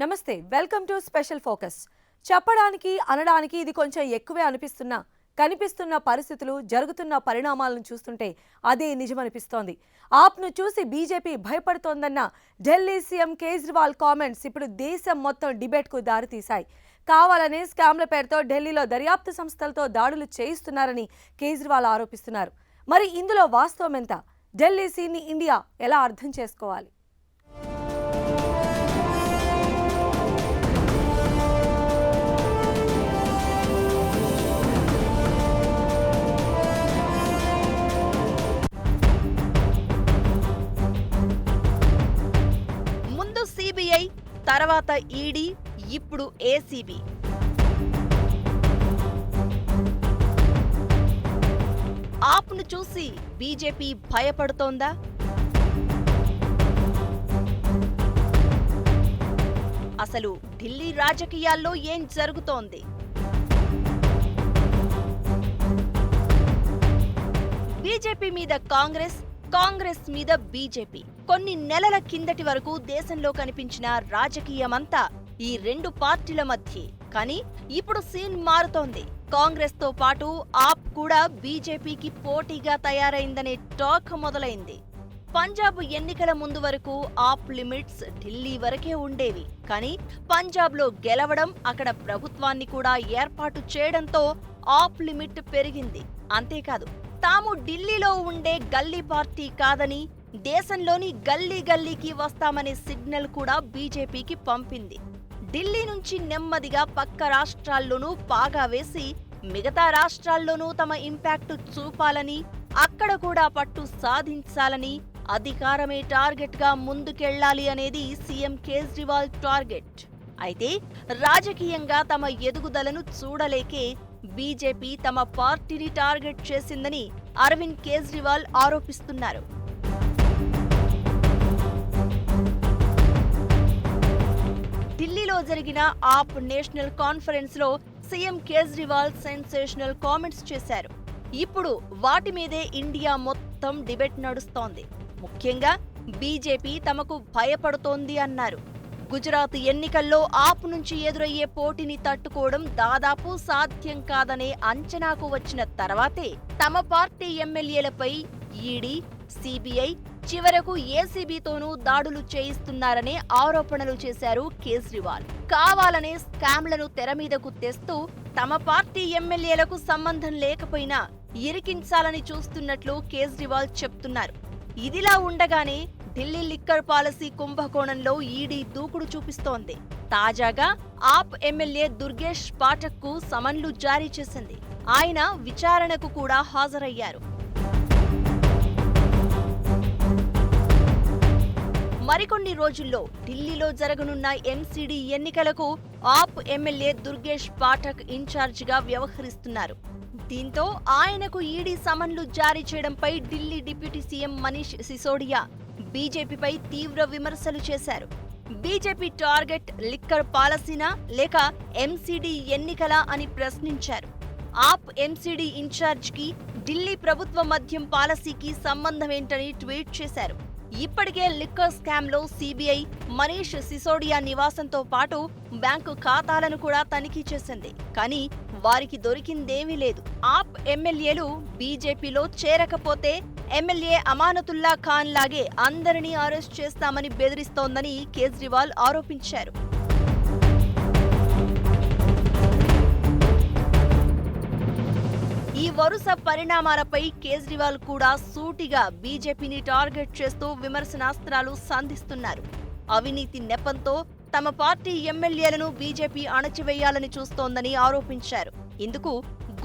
నమస్తే, welcome to special focus. చెప్పడానికి అనడానికి ఇది కొంచెం ఎక్కువే అనిపిస్తున్నా కనిపిస్తున్న పరిస్థితులు జరుగుతున్న పరిణామాలను చూస్తుంటే అదే నిజమనిపిస్తోంది. ఆప్ను చూసి బీజేపీ భయపడుతోందన్న ఢిల్లీ సీఎం కేజ్రీవాల్ కామెంట్స్ ఇప్పుడు దేశం మొత్తం డిబేట్కు దారితీశాయి. కావాలనే స్కామ్ల పేరుతో ఢిల్లీలో దర్యాప్తు సంస్థలతో దాడులు చేయిస్తున్నారని కేజ్రీవాల్ ఆరోపిస్తున్నారు. మరి ఇందులో వాస్తవం ఎంత? ఢిల్లీ సీన్ని ఇండియా ఎలా అర్థం చేసుకోవాలి? సిబిఐ, తర్వాత ఈడీ, ఇప్పుడు ఏసీబీ. ఆప్ను చూసి బీజేపీ భయపడుతోందా? అసలు ఢిల్లీ రాజకీయాల్లో ఏం జరుగుతోంది? బీజేపీ మీద కాంగ్రెస్, కాంగ్రెస్ మీద బీజేపీ. కొన్ని నెలల కిందటి వరకు దేశంలో కనిపించిన రాజకీయమంతా ఈ రెండు పార్టీల మధ్య. కానీ ఇప్పుడు సీన్ మారుతోంది. కాంగ్రెస్ తో పాటు ఆప్ కూడా బీజేపీకి పోటీగా తయారైందనే టాక్ మొదలైంది. పంజాబ్ ఎన్నికల ముందు వరకు ఆప్ లిమిట్స్ ఢిల్లీ వరకే ఉండేవి. కానీ పంజాబ్లో గెలవడం, అక్కడ ప్రభుత్వాన్ని కూడా ఏర్పాటు చేయడంతో ఆప్ లిమిట్ పెరిగింది. అంతేకాదు, తాము ఢిల్లీలో ఉండే గల్లీ పార్టీ కాదని దేశంలోని గల్లీ గల్లీకి వస్తామనే సిగ్నల్ కూడా బీజేపీకి పంపింది. ఢిల్లీ నుంచి నెమ్మదిగా పక్క రాష్ట్రాల్లోనూ పాగా వేసి మిగతా రాష్ట్రాల్లోనూ తమ ఇంపాక్ట్ చూపాలని, అక్కడ కూడా పట్టు సాధించాలని, అధికారమే టార్గెట్ గా ముందుకెళ్లాలి అనేది సీఎం కేజ్రీవాల్ టార్గెట్. అయితే రాజకీయంగా తమ ఎదుగుదలను చూడలేకే బీజేపీ తమ పార్టీని టార్గెట్ చేసిందని అరవింద్ కేజ్రీవాల్ ఆరోపిస్తున్నారు. ఢిల్లీలో జరిగిన ఆప్ నేషనల్ కాన్ఫరెన్స్ లో సీఎం కేజ్రీవాల్ సెన్సేషనల్ కామెంట్స్ చేశారు. ఇప్పుడు వాటి మీదే ఇండియా మొత్తం డిబేట్ నడుస్తోంది. ముఖ్యంగా బీజేపీ తమకు భయపడుతోంది అన్నారు. గుజరాత్ ఎన్నికల్లో ఆప్ నుంచి ఎదురయ్యే పోటీని తట్టుకోవడం దాదాపు సాధ్యం కాదనే అంచనాకు వచ్చిన తర్వాతే తమ పార్టీ ఎమ్మెల్యేలపై ఈడీ, సిబిఐ, చివరకు ఏసీబీతోనూ దాడులు చేయిస్తున్నారనే ఆరోపణలు చేశారు కేజ్రీవాల్. కావాలనే స్కామ్లను తెరమీదకు తెస్తూ తమ పార్టీ ఎమ్మెల్యేలకు సంబంధం లేకపోయినా ఇరికించాలని చూస్తున్నట్లు కేజ్రీవాల్ చెప్తున్నారు. ఇదిలా ఉండగానే ఢిల్లీ లిక్కర్ పాలసీ కుంభకోణంలో ఈడీ దూకుడు చూపిస్తోంది. తాజాగా ఆప్ ఎమ్మెల్యే దుర్గేష్ పాఠక్ కు సమన్లు జారీ చేసింది. ఆయన విచారణకు కూడా హాజరయ్యారు. మరికొన్ని రోజుల్లో ఢిల్లీలో జరగనున్న ఎంసీడీ ఎన్నికలకు ఆప్ ఎమ్మెల్యే దుర్గేష్ పాఠక్ ఇన్ఛార్జిగా వ్యవహరిస్తున్నారు. దీంతో ఆయనకు ఈడీ సమన్లు జారీ చేయడంపై ఢిల్లీ డిప్యూటీ సీఎం మనీష్ సిసోడియా బీజేపీపై తీవ్ర విమర్శలు చేశారు. బీజేపీ టార్గెట్ లిక్కర్ పాలసీనా లేక ఎంసీడీ ఎన్నికలా అని ప్రశ్నించారు. ఆప్ ఎంసీడీ ఇన్ఛార్జికి ఢిల్లీ ప్రభుత్వ మద్యం పాలసీకి సంబంధమేంటని ట్వీట్ చేశారు. ఇప్పటికే లిక్కర్ స్కామ్ లో సిబిఐ మనీష్ సిసోడియా నివాసంతో పాటు బ్యాంకు ఖాతాలను కూడా తనిఖీ చేసింది. కానీ వారికి దొరికిందేమీ లేదు. ఆప్ ఎమ్మెల్యేలు బీజేపీలో చేరకపోతే ఎమ్మెల్యే అమానతుల్లా ఖాన్ లాగే అందరినీ అరెస్ట్ చేస్తామని బెదిరిస్తోందని కేజ్రీవాల్ ఆరోపించారు. ఈ వరుస పరిణామాలపై కేజ్రీవాల్ కూడా సూటిగా బీజేపీని టార్గెట్ చేస్తూ విమర్శనాస్త్రాలు సంధిస్తున్నారు. అవినీతి నెపంతో తమ పార్టీ ఎమ్మెల్యేలను బీజేపీ అణచివేయాలని చూస్తోందని ఆరోపించారు. ఇందుకు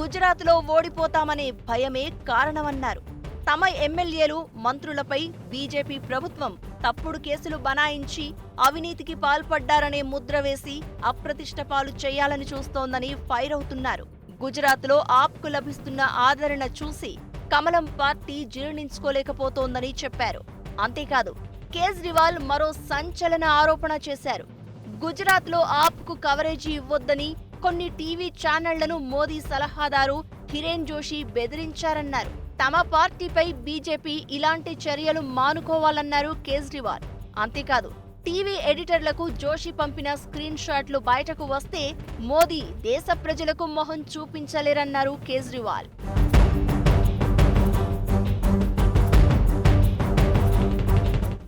గుజరాత్లో ఓడిపోతామనే భయమే కారణమన్నారు. తమ ఎమ్మెల్యేలు, మంత్రులపై బీజేపీ ప్రభుత్వం తప్పుడు కేసులు బనాయించి అవినీతికి పాల్పడ్డారనే ముద్ర వేసి అప్రతిష్ట పాలు చేయాలని చూస్తోందని ఫైర్ అవుతున్నారు. గుజరాత్లో ఆప్కు లభిస్తున్న ఆదరణ చూసి కమలం పార్టీ జీర్ణించుకోలేకపోతోందని చెప్పారు. అంతేకాదు, కేజ్రీవాల్ మరో సంచలన ఆరోపణ చేశారు. గుజరాత్లో ఆప్కు కవరేజీ ఇవ్వొద్దని కొన్ని టీవీ ఛానళ్లను మోదీ సలహాదారు హిరేన్ జోషి బెదిరించారన్నారు. తమ పార్టీపై బీజేపీ ఇలాంటి చర్యలు మానుకోవాలన్నారు కేజ్రీవాల్. అంతేకాదు, టీవీ ఎడిటర్లకు జోషి పంపిన స్క్రీన్ షాట్లు బయటకు వస్తే మోదీ దేశ ప్రజలకు మొహం చూపించలేరన్నారు కేజ్రీవాల్.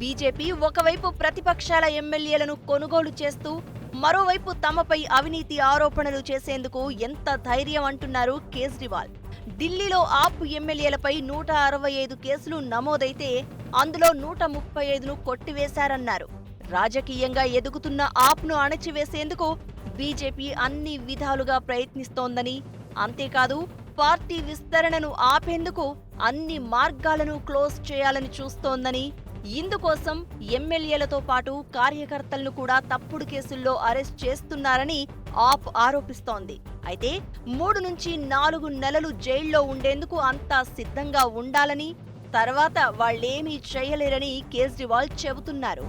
బీజేపీ ఒకవైపు ప్రతిపక్షాల ఎమ్మెల్యేలను కొనుగోలు చేస్తూ మరోవైపు తమపై అవినీతి ఆరోపణలు చేసేందుకు ఎంత ధైర్యం అంటున్నారు కేజ్రీవాల్. ఢిల్లీలో ఆప్ ఎమ్మెల్యేలపై 165 కేసులు నమోదైతే అందులో 135ను కొట్టివేశారన్నారు. రాజకీయంగా ఎదుగుతున్న ఆప్ను అణచివేసేందుకు బీజేపీ అన్ని విధాలుగా ప్రయత్నిస్తోందని, అంతేకాదు పార్టీ విస్తరణను ఆపేందుకు అన్ని మార్గాలను క్లోజ్ చేయాలని చూస్తోందని, ఇందుకోసం ఎమ్మెల్యేలతో పాటు కార్యకర్తలను కూడా తప్పుడు కేసుల్లో అరెస్ట్ చేస్తున్నారని ఆప్ ఆరోపిస్తోంది. అయితే 3 నుంచి 4 నెలలు జైల్లో ఉండేందుకు అంతా సిద్ధంగా ఉండాలని, తర్వాత వాళ్లేమీ చేయలేరని కేజ్రీవాల్ చెబుతున్నారు.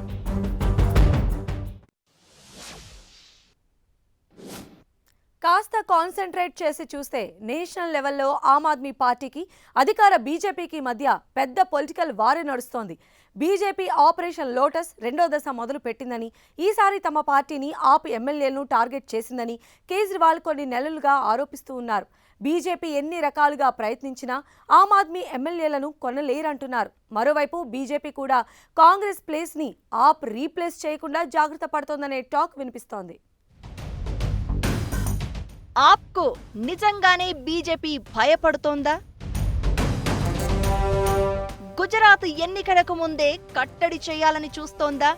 కాస్త కాన్సంట్రేట్ చేసి చూస్తే నేషనల్ లెవెల్లో ఆమ్ ఆద్మీ పార్టీకి అధికార బీజేపీకి మధ్య పెద్ద పొలిటికల్ వార్ నడుస్తోంది. బీజేపీ ఆపరేషన్ లోటస్ 2వ దశ మొదలు పెట్టిందని, ఈసారి తమ పార్టీని ఆప్ ఎమ్మెల్యేలను టార్గెట్ చేసిందని కేజ్రీవాల్ కొన్ని నెలలుగా ఆరోపిస్తూ ఉన్నారు. బీజేపీ ఎన్ని రకాలుగా ప్రయత్నించినా ఆమ్ ఆద్మీ ఎమ్మెల్యేలను కొనలేరంటున్నారు. మరోవైపు బీజేపీ కూడా కాంగ్రెస్ ప్లేస్ని ఆప్ రీప్లేస్ చేయకుండా జాగ్రత్త పడుతోందనే టాక్ వినిపిస్తోంది. ఆప్కు నిజంగానే బీజేపీ భయపడుతోందా? గుజరాత్ ఎన్నికలకు ముందే కట్టడి చేయాలని చూస్తోందా?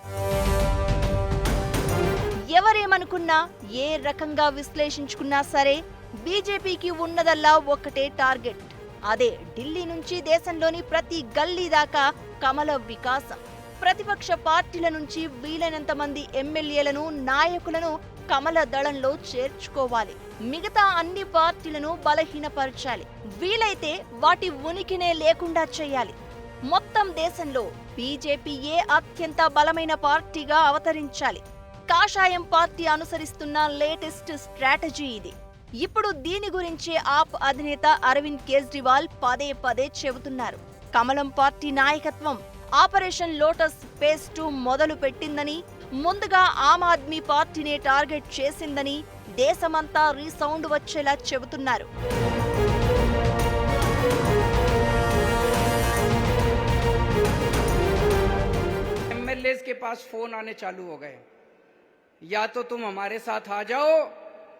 ఎవరేమనుకున్నా, ఏ రకంగా విశ్లేషించుకున్నా సరే బీజేపీకి ఉన్నదల్లా ఒక్కటే టార్గెట్. అదే ఢిల్లీ నుంచి దేశంలోని ప్రతి గల్లీ దాకా కమల వికాసం. ప్రతిపక్ష పార్టీల నుంచి వీలైనంత మంది ఎమ్మెల్యేలను, నాయకులను కమల దళంలో చేర్చుకోవాలి. మిగతా అన్ని పార్టీలను బలహీనపరచాలి. వీలైతే వాటి ఉనికినే లేకుండా చేయాలి. మొత్తం దేశంలో బీజేపీయే అత్యంత బలమైన పార్టీగా అవతరించాలి. కాషాయం పార్టీ అనుసరిస్తున్న లేటెస్ట్ స్ట్రాటజీ ఇది. ఇప్పుడు దీని గురించే ఆప్ అధినేత అరవింద్ కేజ్రీవాల్ పదే పదే చెబుతున్నారు. కమలం పార్టీ నాయకత్వం ఆపరేషన్ లోటస్ ఫేజ్ 2 మొదలు పెట్టిందని, ముందుగా ఆమ్ ఆద్మీ పార్టీనే టార్గెట్ చేసిందని దేశమంతా రీసౌండ్ వచ్చేలా చెబుతున్నారు. एमएलएस के पास फोन आने चालू हो गए, या तो तुम हमारे साथ आ जाओ,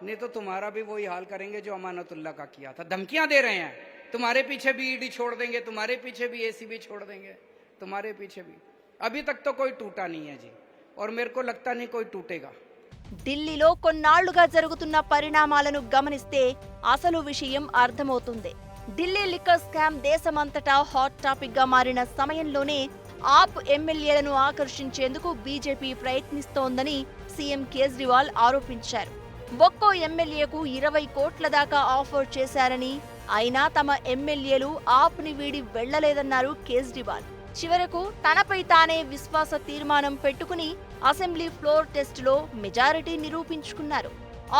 नहीं तो तुम्हारा भी वही हाल करेंगे जो अमानतुल्लाह का किया था. धमकियां दे रहे हैं, तुम्हारे पीछे भी ईडी छोड़ देंगे, तुम्हारे पीछे भी एसीबी छोड़ देंगे, तुम्हारे पीछे भी. अभी तक तो कोई टूटा नहीं है जी, और मेरे को लगता नहीं कोई टूटेगा. ఢిల్లీలో కొన్నాళ్లుగా జరుగుతున్న పరిణామాలను గమనిస్తే అసలు విషయం అర్థమవుతుంది. ఢిల్లీ లిక్కర్ స్కామ్ దేశమంతటా హాట్ టాపిక్ గా మారిన సమయంలోనే ఆప్ ఎమ్మెల్యేలను ఆకర్షించేందుకు బీజేపీ ప్రయత్నిస్తోందని సీఎం కేజ్రీవాల్ ఆరోపించారు. ఒక్కో ఎమ్మెల్యేకు 20 కోట్ల దాకా ఆఫర్ చేశారని, అయినా తమ ఎమ్మెల్యేలు ఆప్ని వీడి వెళ్లలేదన్నారు కేజ్రీవాల్. చివరకు తనపై తానే విశ్వాస తీర్మానం పెట్టుకుని అసెంబ్లీ ఫ్లోర్ టెస్టులో మెజారిటీ నిరూపించుకున్నారు.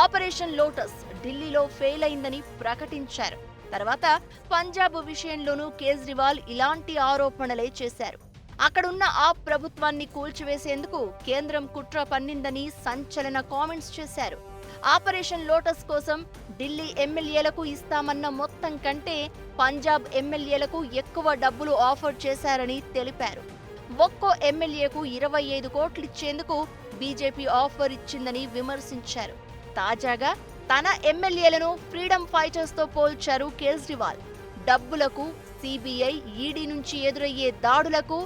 ఆపరేషన్ లోటస్ ఢిల్లీలో ఫెయిల్ అయిందని ప్రకటించారు. తర్వాత పంజాబ్ విషయంలోనూ కేజ్రీవాల్ ఇలాంటి ఆరోపణలే చేశారు. అక్కడున్న ఆప్ ప్రభుత్వాన్ని కూల్చివేసేందుకు కేంద్రం కుట్ర పన్నిందని సంచలన కామెంట్స్ చేశారు. ఆపరేషన్ లోటస్ కోసం ఢిల్లీ ఎమ్మెల్యేలకు ఇస్తామన్న మొత్తం కంటే పంజాబ్ ఎమ్మెల్యేలకు ఎక్కువ డబ్బులు ఆఫర్ చేశారని తెలిపారు. ఒక్కో ఎమ్మెల్యేకు 25 కోట్లిచ్చేందుకు బీజేపీ ఆఫర్ ఇచ్చిందని విమర్శించారు. తాజాగా తన ఎమ్మెల్యేలను ఫ్రీడమ్ ఫైటర్స్ తో పోల్చారు కేజ్రీవాల్. డబ్బులకు, సిబిఐ, ఈడీ నుంచి ఎదురయ్యే దాడులకు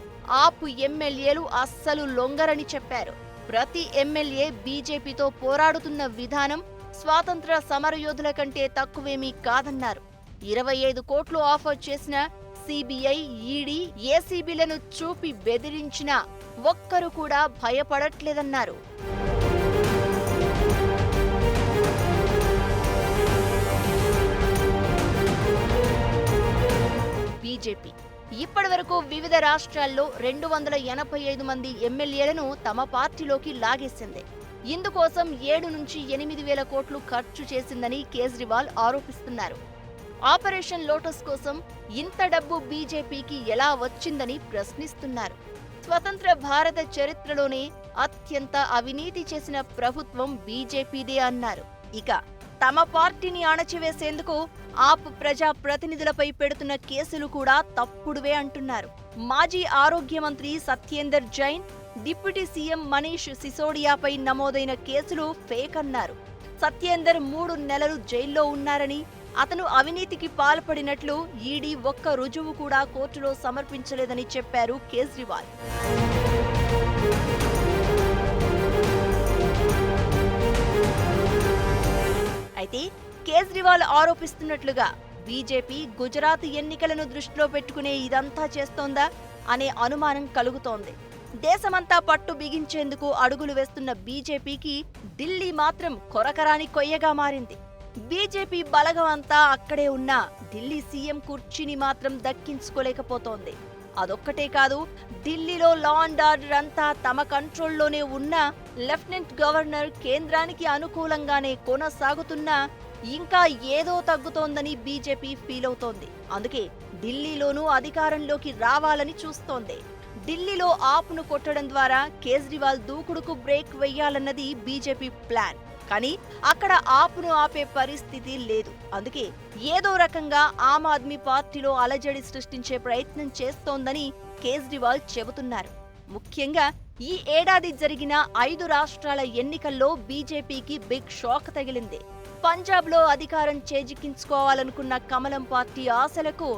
ఆప్ ఎమ్మెల్యేలు అస్సలు లొంగరని చెప్పారు. ప్రతి ఎమ్మెల్యే బీజేపీతో పోరాడుతున్న విధానం స్వాతంత్ర సమరయోధుల కంటే తక్కువేమీ కాదన్నారు. 25 కోట్లు ఆఫర్ చేసిన సిబిఐ, ఈడీ, ఏసీబీలను చూపి బెదిరించినా ఒక్కరు కూడా భయపడట్లేదన్నారు. బీజేపీ ఇప్పటివరకు వివిధ రాష్ట్రాల్లో 285 మంది ఎమ్మెల్యేలను తమ పార్టీలోకి లాగేసింది. ఇందుకోసం 7 నుంచి 8 వేల కోట్లు ఖర్చు చేసిందని కేజ్రీవాల్ ఆరోపిస్తున్నారు. ఆపరేషన్ లోటస్ కోసం ఇంత డబ్బు బీజేపీకి ఎలా వచ్చిందని ప్రశ్నిస్తున్నారు. స్వతంత్ర భారత చరిత్రలోనే అత్యంత అవినీతి చేసిన ప్రభుత్వం బీజేపీదే అన్నారు. ఇక తమ పార్టీని అణచివేసేందుకు ఆప్ ప్రజా ప్రతినిధులపై పెడుతున్న కేసులు కూడా తప్పుడువే అంటున్నారు. మాజీ ఆరోగ్య మంత్రి సత్యేందర్ జైన్, డిప్యూటీ సీఎం మనీష్ సిసోడియాపై నమోదైన కేసులు ఫేక్ అన్నారు. సత్యేందర్ 3 నెలలు జైల్లో ఉన్నారని, అతను అవినీతికి పాల్పడినట్లు ఈడీ ఒక్క రుజువు కూడా కోర్టులో సమర్పించలేదని చెప్పారు కేజ్రీవాల్. అయితే కేజ్రీవాల్ ఆరోపిస్తున్నట్లుగా బీజేపీ గుజరాత్ ఎన్నికలను దృష్టిలో పెట్టుకునే ఇదంతా చేస్తోందా అనే అనుమానం కలుగుతోంది. దేశమంతా పట్టు బిగించేందుకు అడుగులు వేస్తున్న బీజేపీకి ఢిల్లీ మాత్రం కొరకరాని కొయ్యగా మారింది. బీజేపీ బలగం అంతా అక్కడే ఉన్నా ఢిల్లీ సీఎం కుర్చీని మాత్రం దక్కించుకోలేకపోతోంది. అదొక్కటే కాదు, ఢిల్లీలో లా అండ్ ఆర్డర్ అంతా తమ కంట్రోల్లోనే ఉన్న లెఫ్టినెంట్ గవర్నర్ కేంద్రానికి అనుకూలంగానే కొనసాగుతున్నా ఇంకా ఏదో తగ్గుతోందని బీజేపీ ఫీల్ అవుతోంది. అందుకే ఢిల్లీలోనూ అధికారంలోకి రావాలని చూస్తోంది. ఢిల్లీలో ఆప్ను కొట్టడం ద్వారా కేజ్రీవాల్ దూకుడుకు బ్రేక్ వెయ్యాలన్నది బీజేపీ ప్లాన్. కానీ అక్కడ ఆప్ను ఆపే పరిస్థితి లేదు. అందుకే ఏదో రకంగా ఆమ్ ఆద్మీ పార్టీలో అలజడి సృష్టించే ప్రయత్నం చేస్తోందని కేజ్రీవాల్ చెబుతున్నారు. ముఖ్యంగా ఈ ఏడాది జరిగిన 5 రాష్ట్రాల ఎన్నికల్లో బీజేపీకి బిగ్ షాక్ తగిలింది. పంజాబ్లో అధికారం చేజిక్కించుకోవాలనుకున్న కమలం పార్టీ ఆశలకు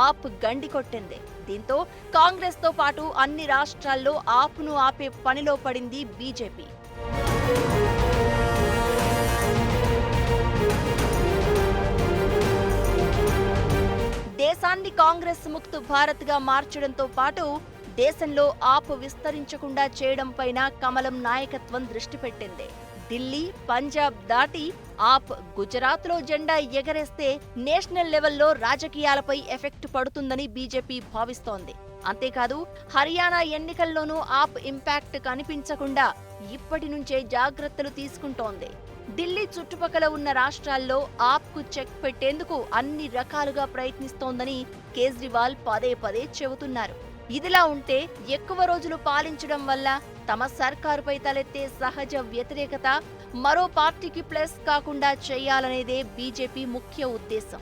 ఆప్ గండి కొట్టింది. దీంతో కాంగ్రెస్ తో పాటు అన్ని రాష్ట్రాల్లో ఆప్ను ఆపే పనిలో పడింది బీజేపీ. దేశాన్ని కాంగ్రెస్ ముక్త భారత్ గా మార్చడంతో పాటు దేశంలో ఆప్ విస్తరించకుండా చేయడంపైన కమలం నాయకత్వం దృష్టి పెట్టింది. ఢిల్లీ, పంజాబ్ దాటి ఆప్ గుజరాత్లో జెండా ఎగరేస్తే నేషనల్ లెవెల్లో రాజకీయాలపై ఎఫెక్ట్ పడుతుందని బీజేపీ భావిస్తోంది. అంతేకాదు, హర్యానా ఎన్నికల్లోనూ ఆప్ ఇంపాక్ట్ కనిపించకుండా ఇప్పటి నుంచే జాగ్రత్తలు తీసుకుంటోంది. ఢిల్లీ చుట్టుపక్కల ఉన్న రాష్ట్రాల్లో ఆప్కు చెక్ పెట్టేందుకు అన్ని రకాలుగా ప్రయత్నిస్తోందని కేజ్రీవాల్ పదే పదే చెబుతున్నారు. ఇదిలా ఉంటే ఎక్కువ రోజులు పాలించడం వల్ల తమ సర్కారుపై తలెత్తే సహజ వ్యతిరేకత మరో పార్టీకి ప్లస్ కాకుండా చేయాలనేదే బీజేపీ ముఖ్య ఉద్దేశం.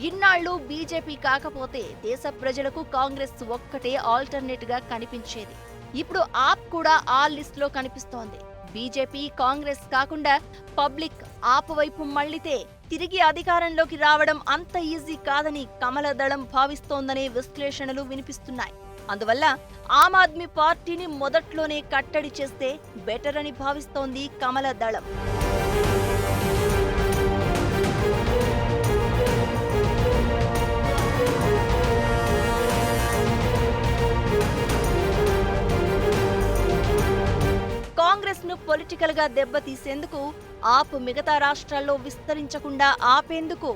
ఇన్నాళ్లు బీజేపీ కాకపోతే దేశ ప్రజలకు కాంగ్రెస్ ఒక్కటే ఆల్టర్నేట్ గా కనిపించేది. ఇప్పుడు ఆప్ కూడా ఆ లిస్ట్ లో కనిపిస్తోంది. బీజేపీ, కాంగ్రెస్ కాకుండా పబ్లిక్ ఆప్ వైపు మళ్లితే తిరిగి అధికారంలోకి రావడం అంత ఈజీ కాదని కమల దళం భావిస్తోందనే విశ్లేషణలు వినిపిస్తున్నాయి. అందువల్ల ఆమ్ ఆద్మీ పార్టీని మొదట్లోనే కట్టడి చేస్తే బెటర్ అని భావిస్తోంది కమల దళం. కాంగ్రెస్ ను పొలిటికల్ గా దెబ్బతీసేందుకు ఆప్ మిగతా రాష్ట్రాల్లో విస్తరించకుండా ఆపేందుకు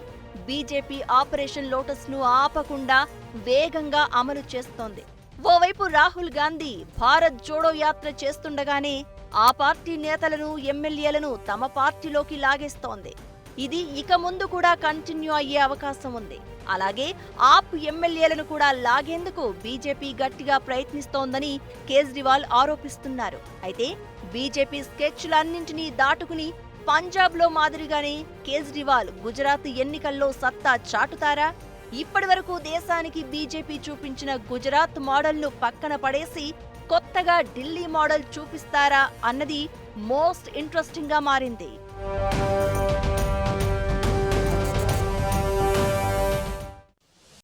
బీజేపీ ఆపరేషన్ లోటస్ ను ఆపకుండా వేగంగా అమలు చేస్తోంది. ఓవైపు రాహుల్ గాంధీ భారత్ జోడో యాత్ర చేస్తుండగానే ఆ పార్టీ నేతలను, ఎమ్మెల్యేలను తమ పార్టీలోకి లాగేస్తోంది. ఇది ఇక ముందు కూడా కంటిన్యూ అయ్యే అవకాశం ఉంది. అలాగే ఆప్ ఎమ్మెల్యేలను కూడా లాగేందుకు బీజేపీ గట్టిగా ప్రయత్నిస్తోందని కేజ్రీవాల్ ఆరోపిస్తున్నారు. అయితే బీజేపీ స్కెచ్లన్నింటినీ దాటుకుని పంజాబ్లో మాదిరిగానే కేజ్రీవాల్ గుజరాత్ ఎన్నికల్లో సత్తా చాటుతారా? ఇప్పటి వరకు దేశానికి బీజేపీ చూపించిన గుజరాత్ మోడల్ను పక్కన పడేసి కొత్తగా ఢిల్లీ మోడల్ చూపిస్తారా అన్నది మోస్ట్ ఇంట్రెస్టింగ్ గా మారింది.